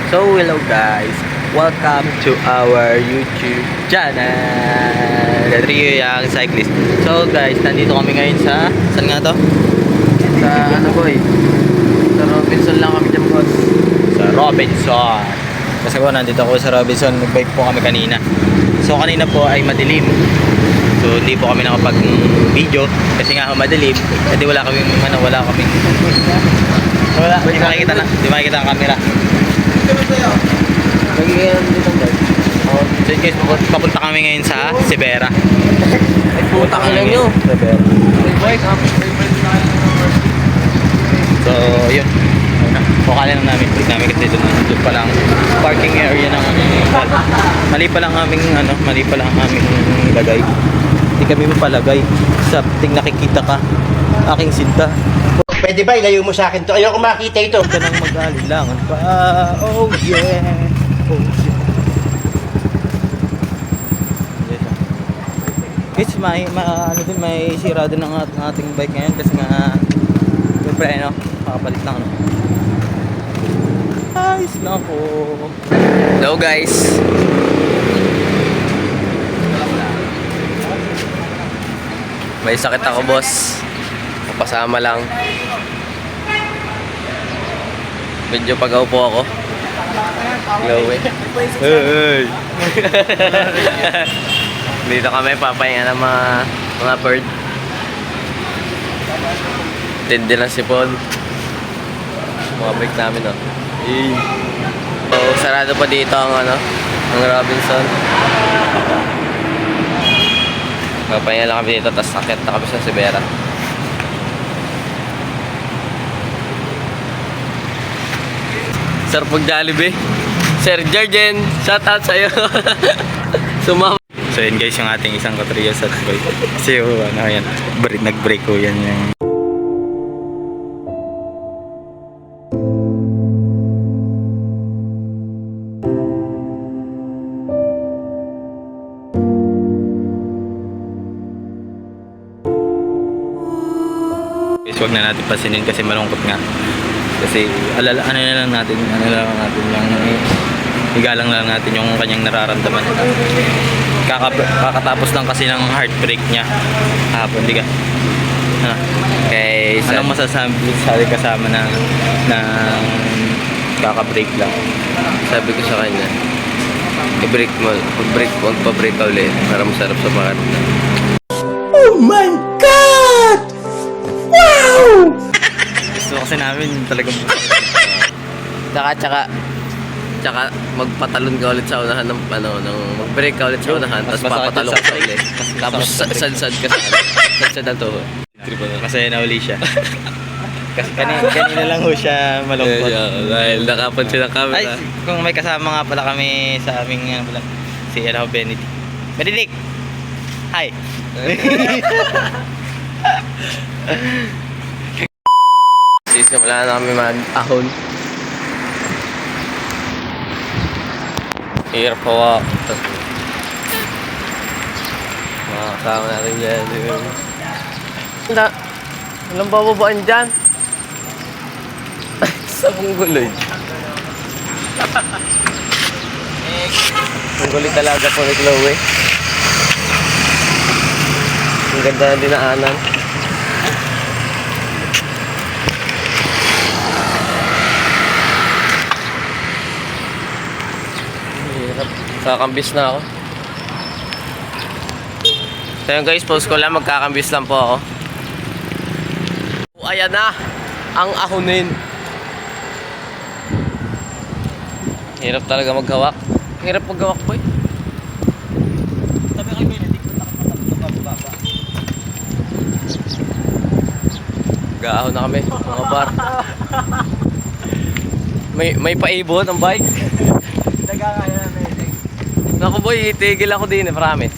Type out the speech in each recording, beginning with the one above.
So hello guys, welcome to our YouTube channel, Rio Yang Cyclist. So guys, nandito kami ngayon sa, saan nga to? Sa ano boy? Sa Robinson lang kami dyan boss. Sa Robinson. Kasi po nandito ako sa Robinson, nag-bike po kami kanina. So kanina po ay madilim. So hindi po kami nakapag-video kasi nga madilim. Hindi wala kaming hindi makikita ang camera. So guys, papunta kami ngayon sa Sibera. Ay puta ka lang nyo. Sibera. So yun. Bukala lang namin kasi doon pa lang parking area ng mali pa lang aming lagay. Hindi kami mapalagay sa ting nakikita ka aking sinta. Pwede ba ilayo mo sa akin to? Ayoko makita ito. Ka nang mag-alilangan pa. Oh yeah. Oh yeah. Guys, may sira din ang ating bike ngayon kasi nga yung preno, makapalit lang ayos na po. Hello guys. May sakit ako boss. Pasama lang. Medyo pagaw po ako. Glowy. Hey. Dito kami papahinga ng mga bird. Tindi lang si Paul. Mga break namin oh. So, sarado pa dito ang ang Robinson. Papahinga lang kami dito, tapos sakit na kami sa Sibera. Sir pag Jollibee, Sir Jarjen, shout out sa'yo. Sumama. So yun guys, yung ating isang katriya sa boy. Kasi yan, nag-break ko yan yung guys, huwag na natin pasinin kasi malungkot nga. Kasi ano na lang natin lang igalang lang natin yung kanyang nararamdaman. Kakatapos lang kasi ng heartbreak niya kahapon, di ka? Okay, anong masasabi sa kasama na kaka-break lang? Sabi ko sa kanya, i-break mo, pag-break ka ulit para masarap sa pakiramdam. Oh my God! Wow! Gusto kasi namin talagang Tsaka magpatalon ka ulit sa unahan ng mag-break ka ulit sa unahan, tapos papatalon ka ulit. Tapos sad-sad ka sad ang tuhod. masaya na uli siya. Kasi kanina lang ho siya malungkot. Dahil nakapansin ang camera. Ay, kung may kasama nga pala kami sa aming si Benedict. Benedict! Hi! Sisimula na kami mag-ahon. Hirap hawa. Mga kasama natin dyan. Walang bababaan dyan. Sa pungguloy. Pungguloy talaga po ni Chloe. Ang ganda na dinaanan. Kakambis na ako. So yun guys, post ko lang, magkakambis lang po ako. Ayan na ang ahonin. Hirap talaga maghawak. Hirap maghawak po eh. Sabi kay Benedict, nakapatapos. Gaahon na kami, mga bar. May paibon ang bike. Nagkakaya na Benedict. Naku boy, itigil ako din eh, promise.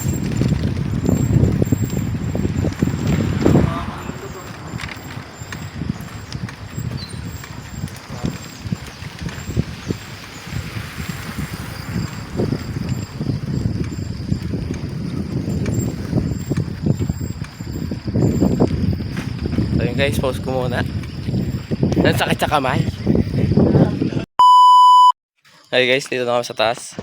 So yun guys, pause ko muna. Ang sakit sa kamay. Hi guys, dito na kami sa taas.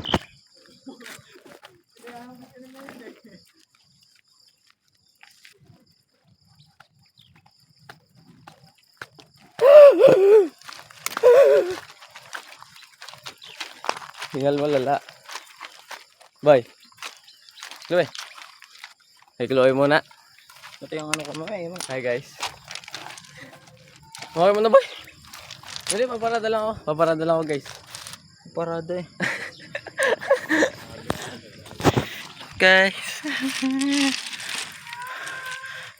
Hingal malala. Bye. Chloe. Hey, Chloe muna. Ito yung ano ko mo eh. Hi guys. Okay mo na ba? Hindi, paparada lang ako. Paparada lang ako guys. Parada eh. Guys.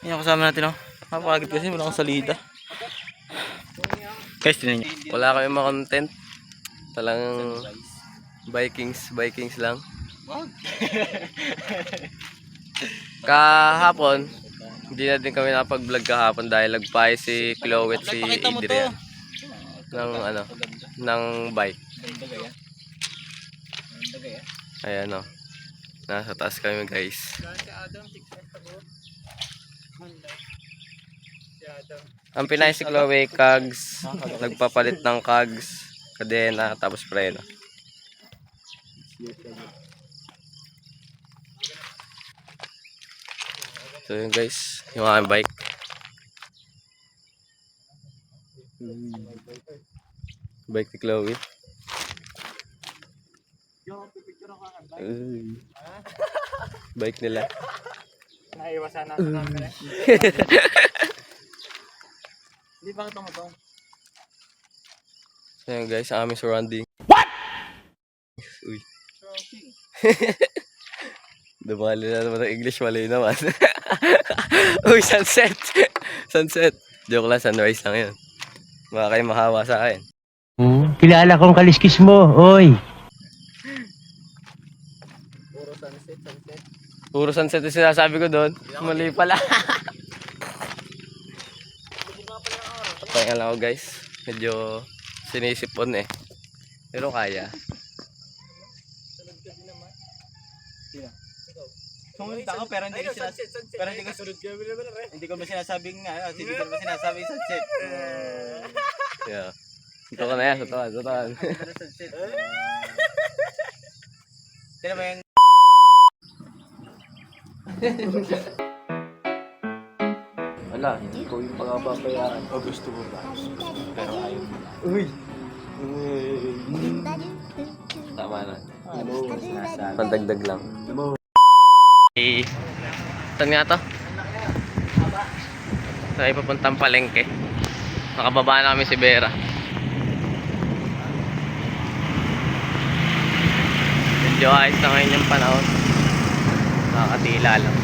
Yan kasama natin oh. Napakagit kasi wala akong salida. Guys, tinan niyo. Wala kami mga content. Talang Vikings lang. Kahapon, hindi na din kami napag-vlog kahapon dahil nagpahay si Chloe at si Adrian ng bike. Ayan o. Nasa taas kami guys. Ang pinay si Chloe, cogs, nagpapalit ng cogs, kadena, tapos preno. So yun guys, yung aking bike. Bike ni Chloe. Bike nila. Naiwasan na sa camera. Hindi pa ito mo. So yun guys, ang aming surrounding. What? Uy. Dumali na naman ng English, mali naman. Uy, sunset. Sunset. Joke lang, sunrise lang yun. Baka kayo mahawa sa akin. Kilala kong kaliskis mo, oy. Puro sunset yung sinasabi ko doon. Mali pala. Pahinga lang ako guys. Medyo sinisipon eh. Pero kaya. Sumunod ako pero hindi ko hindi ko sinasabing hindi ko sinasabing sunset. Yeah. Ito ka na yan, sotohan. Tira mo yung Wala, hindi ko yung pagbabayaran. O gusto mo ba? Pero ayaw mo na. Uy! Tama na. Pandagdag lang. Saan nga to? Sa ipapuntang palengke. Nakababa na kami si Vera. Medyo ayos na ngayon yung panahon. Nakakatila lang.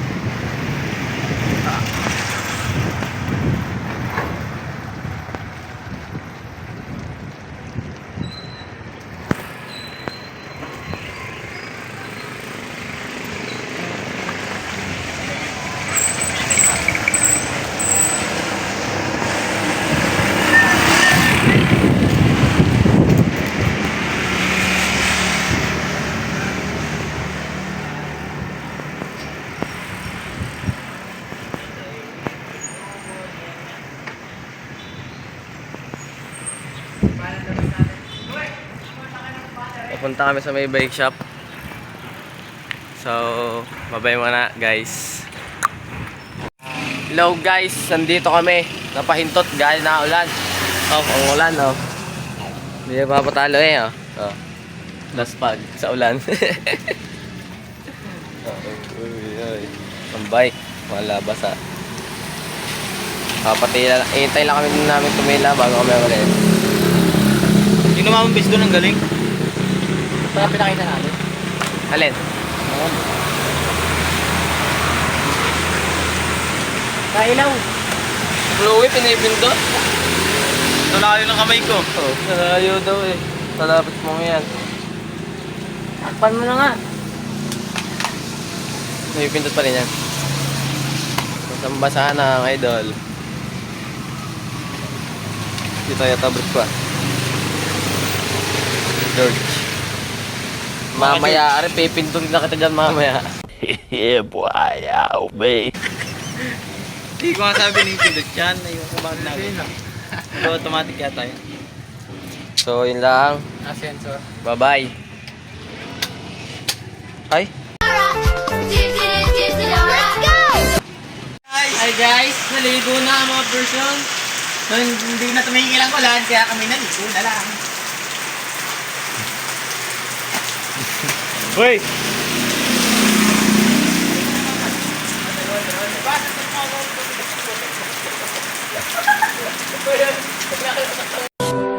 Papunta kami sa may bike shop. So, babay muna guys. Hello guys, nandito kami. Napahintot galing na ulan. Oh, ang ulan oh. Hindi na papatalo eh oh. Oh. Last pag sa ulan. Ang bike, wala basa. Papatila lang. Hintay lang kami namin tumila bago kami ulit. yung namamambis doon ang galing. Kaya pinakita natin. Alin? Kailaw. Chloe, pinipindot. Nalayo ng kamay ko. Oh, nalayo daw eh. Talapit mo yan. Takpan mo na nga. Pinipindot pa rin yan. Isang basa na ang idol. Dito yata brit ko ah. George. Mamaya, ari pipindutin na kita dyan mamaya. Yeah, boy. Ow, babe. Hindi ko nga sabi ng pindot yan. Ayun ko bakit namin. So, automatic yata yun. So, yun lang. Ascensor. Bye-bye. Ay. Hi guys, naligo na ang mga person. So, hindi na tumingil ang ulan, kaya kami naligo na lang. Hoy!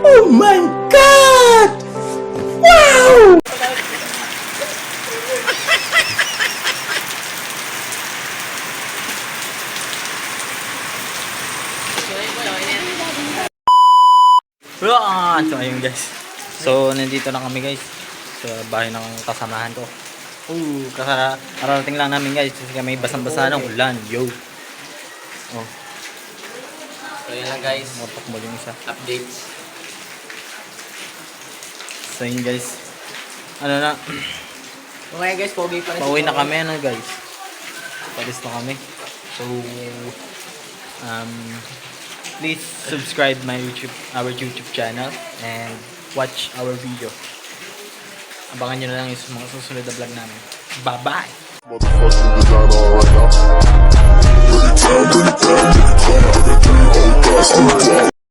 Oh my God! Wow! So, ayun guys. So, nandito na kami guys. Sa bahay ng kasamahan ko. Kararating lang namin guys. Kasi kami basang-basa ng ulan. Yo. Oh, So, yun lang guys. mapak mo yung isa. Updates. So, yun guys. Ano na. Okay guys, pogi pa rin. Pauwi na kami ano guys. Palis na kami. So, please subscribe our YouTube channel and watch our video. Abangan nyo na lang yung mga susunod na vlog namin. Bye-bye! Motherfucking designer right now. Bring it down, bring it down, bring it down, bring it down, bring it down.